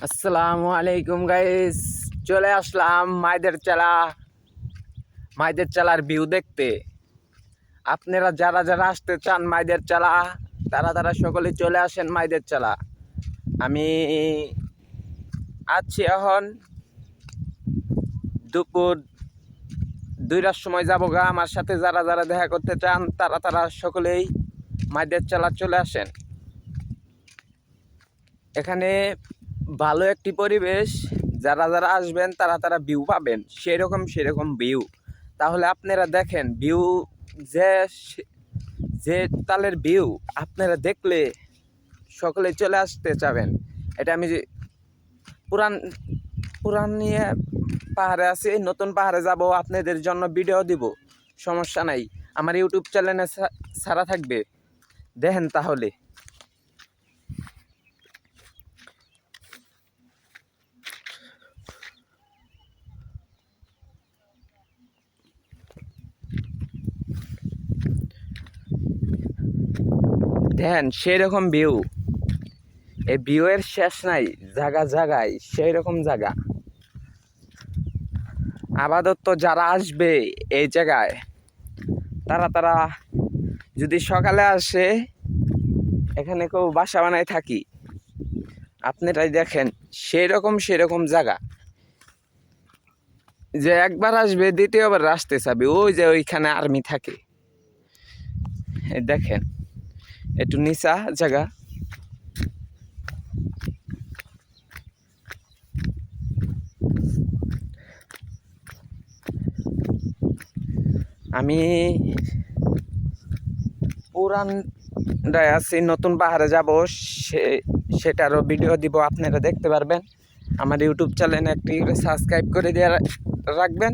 আসসালামু আলাইকুম গাইস, চলে আসলাম মাইদের চালার ভিউ দেখতে। আপনারা যারা যারা আসতে চান মাইদের চালা, তারা সকলে চলে আসেন মাইদের চালা। আমি আছি এখন দুপুর 2টার সময় যাবো গা। আমার সাথে যারা যারা দেখা করতে চান তারা সকলেই মাইদের চালা চলে আসেন। এখানে ভালো একটি পরিবেশ, যারা যারা আসবেন তারা ভিউ পাবেন, সেরকম ভিউ। তাহলে আপনারা দেখেন ভিউ, যে যে তালের ভিউ আপনারা দেখলে সকলে চলে আসতে চাবেন। এটা আমি পুরান নিয়ে পাহাড়ে আছি, নতুন পাহাড়ে যাব, আপনাদের জন্য ভিডিও দিব, সমস্যা নাই। আমার ইউটিউব চ্যানেলে ছাড়া থাকবে, দেখেন তাহলে। দেখেন সেরকম ভিউ, এই ভিউয়ের শেষ নাই, জায়গায় সেই রকম জায়গা। আপাতত যারা আসবে এই জায়গায় তারা যদি সকালে আসে, এখানে কেউ বাসা বানায় থাকি, আপনারাই দেখেন সেরকম জায়গা যে একবার আসবে দ্বিতীয়বার আসতে চাবে। ওই যে ওইখানে আর্মি থাকে, দেখেন একটু নিচা জায়গা। আমি পুরানটায় আছি, নতুন পাহাড়ে যাব, সেটারও ভিডিও দিব, আপনারা দেখতে পারবেন। আমার ইউটিউব চ্যানেলে একটি সাবস্ক্রাইব করে দিয়ে রাখবেন।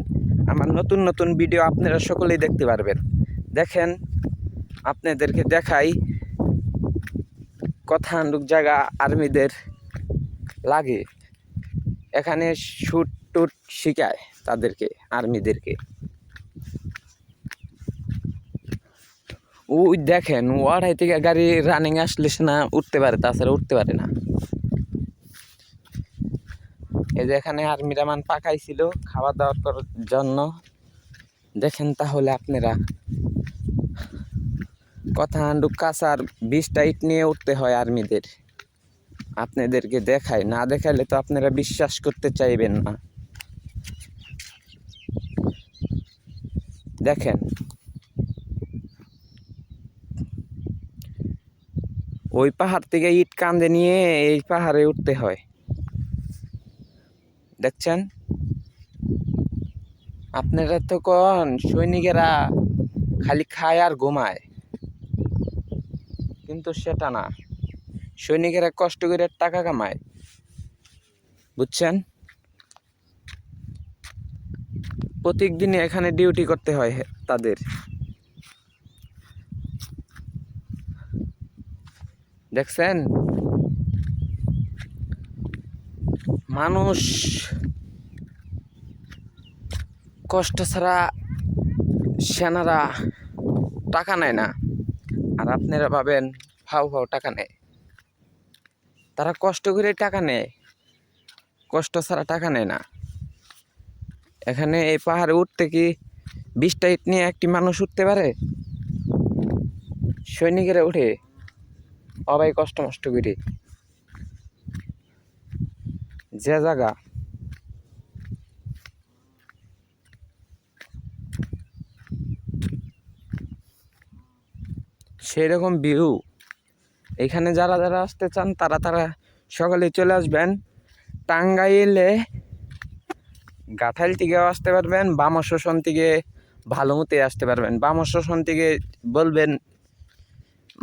আমার নতুন ভিডিও আপনারা সকলেই দেখতে পারবেন। দেখেন আপনাদেরকে দেখাই কথান্দুক জায়গা আর্মিদের লাগে, এখানে শুট টুট শিখায় তাদেরকে, আর্মিদেরকে। ওই দেখেন ওয়াড়াই থেকে গাড়ি রানিং আসলে না উঠতে পারে, তাছাড়া উঠতে পারে না। এই যে এখানে আর্মিরা পাকাইছিল খাওয়া দাওয়া করার জন্য। দেখেন তাহলে আপনারা, কথা হান্ডুক কাঁচার 20টা ইট নিয়ে উঠতে হয় আর্মিদের। আপনাদেরকে দেখায়, না দেখাইলে তো আপনারা বিশ্বাস করতে চাইবেন না। দেখেন ওই পাহাড় থেকে ইট কান্দে নিয়ে এই পাহাড়ে উঠতে হয়, দেখছেন। আপনারা তো কোন সৈনিকেরা খালি খায় আর ঘুমায়, কিন্তু সেটা না, সৈনিকেরা কষ্ট করে টাকা কামায়, বুঝছেন। প্রত্যেক দিনে এখানে ডিউটি করতে হয় তাদের। দেখছেন মানুষ কষ্ট ছাড়া সেনারা টাকা নেয় না, আর আপনারা পাবেন ফাও টাকা নেয়। তারা কষ্ট করে টাকা নেয়, কষ্ট ছাড়া টাকা নেয় না। এখানে এই পাহাড়ে উঠতে কি 20টা ইট নিয়ে একটি মানুষ উঠতে পারে? সৈনিকেরা উঠে সবাই কষ্ট মষ্ট করে। যে জায়গা সেই রকম ভিউ, এখানে যারা যারা আসতে চান তারা সকালে চলে আসবেন। টাঙ্গাইলে গাঠাইল থেকেও আসতে পারবেন, বামা শোষণ থেকে ভালোমতে আসতে পারবেন। বামা শোষণ থেকে বলবেন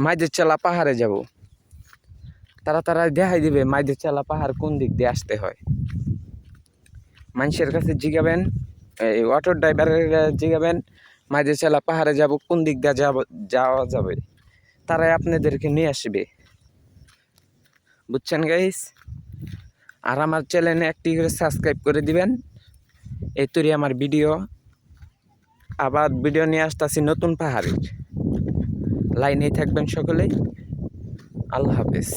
মাইদের চালা পাহাড়ে যাব, তারা দেখাই দিবে মাইদের চালা পাহাড় কোন দিক দিয়ে আসতে হয়। মানুষের কাছে জিগাবেন, এই অটো ড্রাইভারের জিগাবেন মাইদের চালা পাহাড়ে যাব কোন দিক দিয়ে যাওয়া যাবে, তারাই আপনাদেরকে নিয়ে আসবে, বুঝছেন গাইস। আর আমার চ্যানেলে একটি করে সাবস্ক্রাইব করে দিবেন। এই তৈরি আমার ভিডিও, আবার ভিডিও নিয়ে আসতেছি নতুন পাহাড়ের। লাইনেই থাকবেন সকলেই। আল্লাহ হাফেজ।